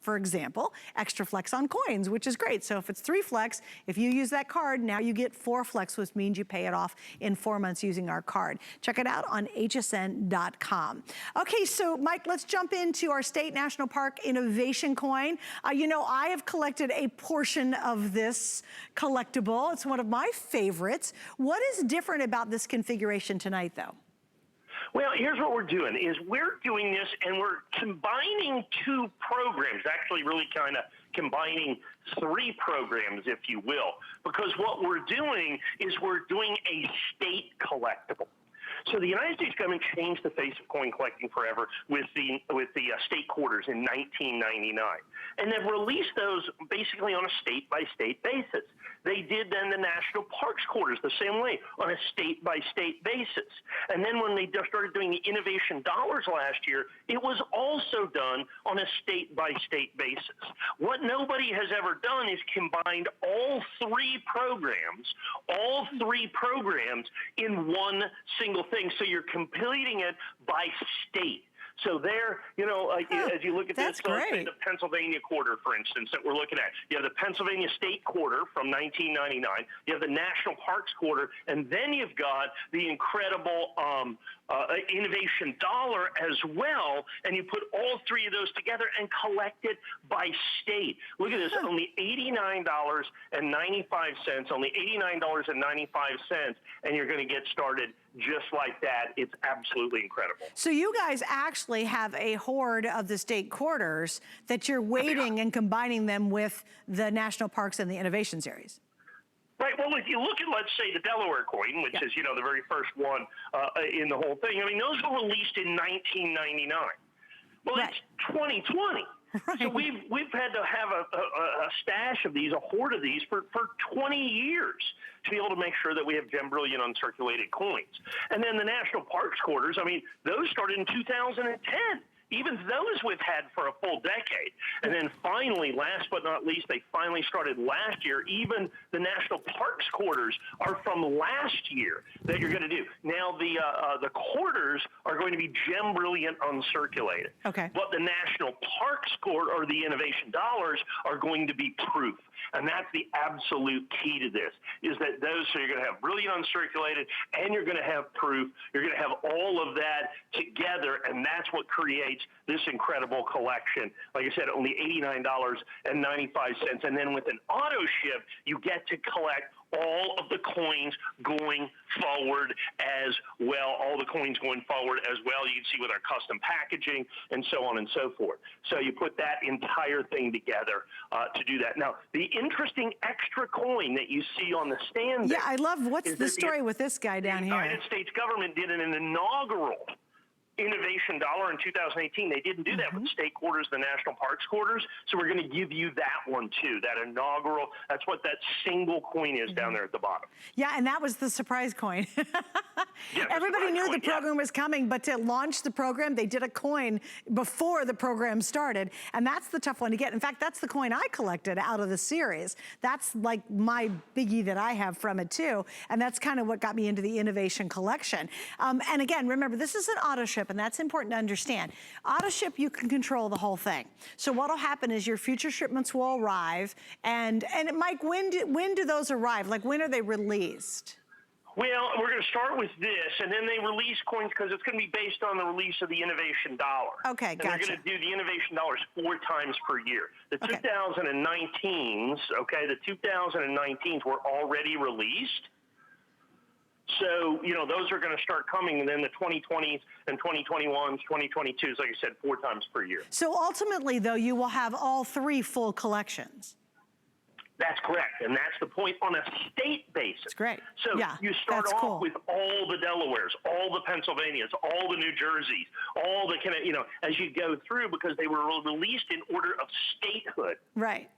For example, extra flex on coins, which is great. So if it's 3 flex, if you use that card, now you get 4 flex, which means you pay it off in 4 months using our card. Check it out on hsn.com. Okay, so Mike, let's jump into our State National Park Innovation Coin. You know, I have collected a portion of this collectible. It's one of my favorites. What is different about this configuration tonight, though? Well, here's what we're doing, is we're doing this and we're combining 2 programs, actually really kind of combining 3 programs, if you will, because what we're doing is we're doing a state collectible. So the United States government changed the face of coin collecting forever with the state quarters in 1999. And they've released those basically on a state-by-state basis. They did then the national parks quarters the same way, on a state-by-state basis. And then when they started doing the innovation dollars last year, it was also done on a state-by-state basis. What nobody has ever done is combined all 3 programs in one single thing. So you're completing it by state. So there, you know, as you look at this, so the Pennsylvania quarter, for instance, that we're looking at, you have the Pennsylvania State quarter from 1999, you have the National Parks quarter, and then you've got the incredible innovation dollar as well, and you put all 3 of those together and collect it by state. Look at this, only $89.95, only $89.95, and you're going to get started just like that. It's absolutely incredible. So you guys actually have a horde of the state quarters that you're weighting and combining them with the national parks and the innovation series. Right. Well, if you look at, let's say, the Delaware coin, which is, you know, the very first one in the whole thing, I mean, those were released in 1999. Well, it's 2020. Right. So we've had to have a stash of these, a horde of these for 20 years to be able to make sure that we have gem brilliant uncirculated coins. And then the national parks quarters, I mean, those started in 2010. Even those we've had for a full decade. And then finally, last but not least, they finally started last year. Even the national parks quarters are from last year that you're going to do. Now, the quarters are going to be gem brilliant uncirculated. Okay. But the national parks quarter, or the innovation dollars, are going to be proof. And that's the absolute key to this, is that those, so you're going to have brilliant uncirculated, and you're going to have proof. You're going to have all of that together, and that's what creates this incredible collection. Like I said, only $89.95. And then with an AutoShip, you get to collect all of the coins going forward as well, all the coins going forward as well. You can see with our custom packaging and so on and so forth. So you put that entire thing together to do that. Now, the interesting extra coin that you see on the stand there, I love, what's the story with this guy down here? The United States government did an inaugural innovation dollar in 2018. They didn't do that with state quarters, the national parks quarters. So we're going to give you that one too, that inaugural. That's what that single coin is down there at the bottom. Yeah, and that was the surprise coin. Everybody knew the program was coming, but to launch the program, they did a coin before the program started. And that's the tough one to get. In fact, that's the coin I collected out of the series. That's like my biggie that I have from it too. And that's kind of what got me into the innovation collection. And again, remember, this is an AutoShip, and that's important to understand. AutoShip, you can control the whole thing. So what'll happen is your future shipments will arrive, and Mike, when do those arrive? Like, when are they released? Well, we're going to start with this, and then they release coins because it's going to be based on the release of the innovation dollar. Okay, gotcha. And they're going to do the innovation dollars 4 times per year. The 2019s, the 2019s were already released. So, you know, those are going to start coming, and then the 2020s and 2021s, 2022s, like I said, 4 times per year. So ultimately, though, you will have all 3 full collections. That's correct, and that's the point on a state basis. That's great. So you start off with all the Delawares, all the Pennsylvanias, all the New Jerseys, all the, you know, as you go through, because they were released in order of statehood. Right.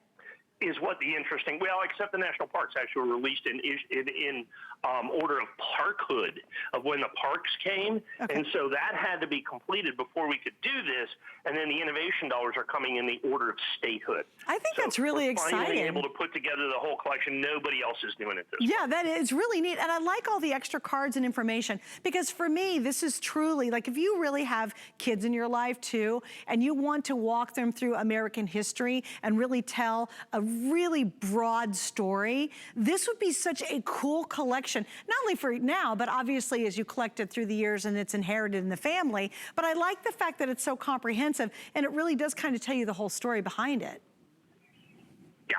is what the interesting, well, except the national parks actually were released in order of parkhood of when the parks came. Okay. And so that had to be completed before we could do this. And then the innovation dollars are coming in the order of statehood. I think that's really exciting. Finally able to put together the whole collection. Nobody else is doing it this way. Yeah, that is really neat. And I like all the extra cards and information, because for me, this is truly, like, if you really have kids in your life too, and you want to walk them through American history and really tell a really broad story, this would be such a cool collection, not only for now, but obviously as you collect it through the years and it's inherited in the family. But I like the fact that it's so comprehensive, and it really does kind of tell you the whole story behind it. Yeah,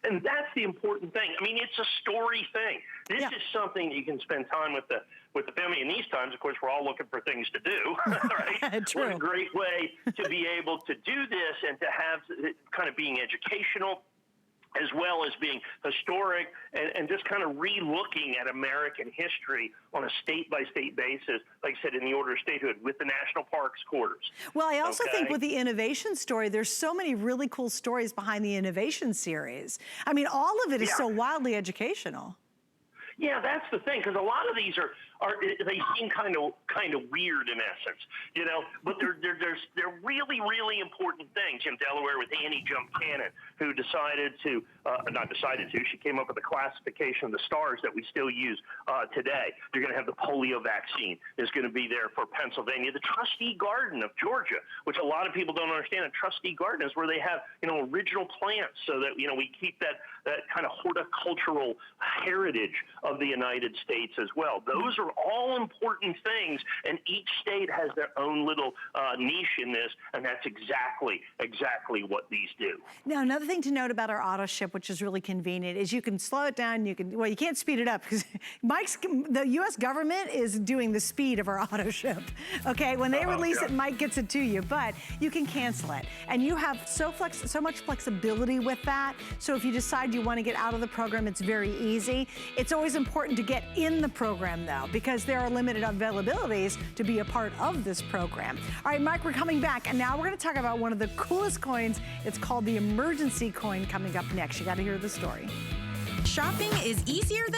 and that's the important thing. I mean, it's a story thing. This is something you can spend time with the family. In these times, of course, we're all looking for things to do, right? True. What a great way to be able to do this and to have it kind of being educational, as well as being historic, and just kind of re-looking at American history on a state-by-state basis, like I said, in the order of statehood, with the national parks quarters. Well, I also think with the innovation story, there's so many really cool stories behind the innovation series. I mean, all of it is so wildly educational. Yeah, that's the thing, because a lot of these are they seem kind of weird in essence, you know, but they're really, really important things. In Delaware with Annie Jump Cannon, who she came up with a classification of the stars that we still use today. You're going to have the polio vaccine is going to be there for Pennsylvania. The trustee garden of Georgia, which a lot of people don't understand. A trustee garden is where they have, you know, original plants, so that, you know, we keep that kind of horticultural heritage of the United States as well. Those are all important things, and each state has their own little niche in this, and that's exactly what these do. Now, another thing to note about our AutoShip, which is really convenient, is you can slow it down. You can't speed it up, because the U.S. government is doing the speed of our AutoShip. Okay, when they release it, Mike gets it to you, but you can cancel it, and you have so much flexibility with that. So if you decide you want to get out of the program, it's very easy. It's always important to get in the program, though, because there are limited availabilities to be a part of this program. All right, Mike, we're coming back, and now we're going to talk about one of the coolest coins. It's called the emergency coin, coming up next. You got to hear the story. Shopping is easier than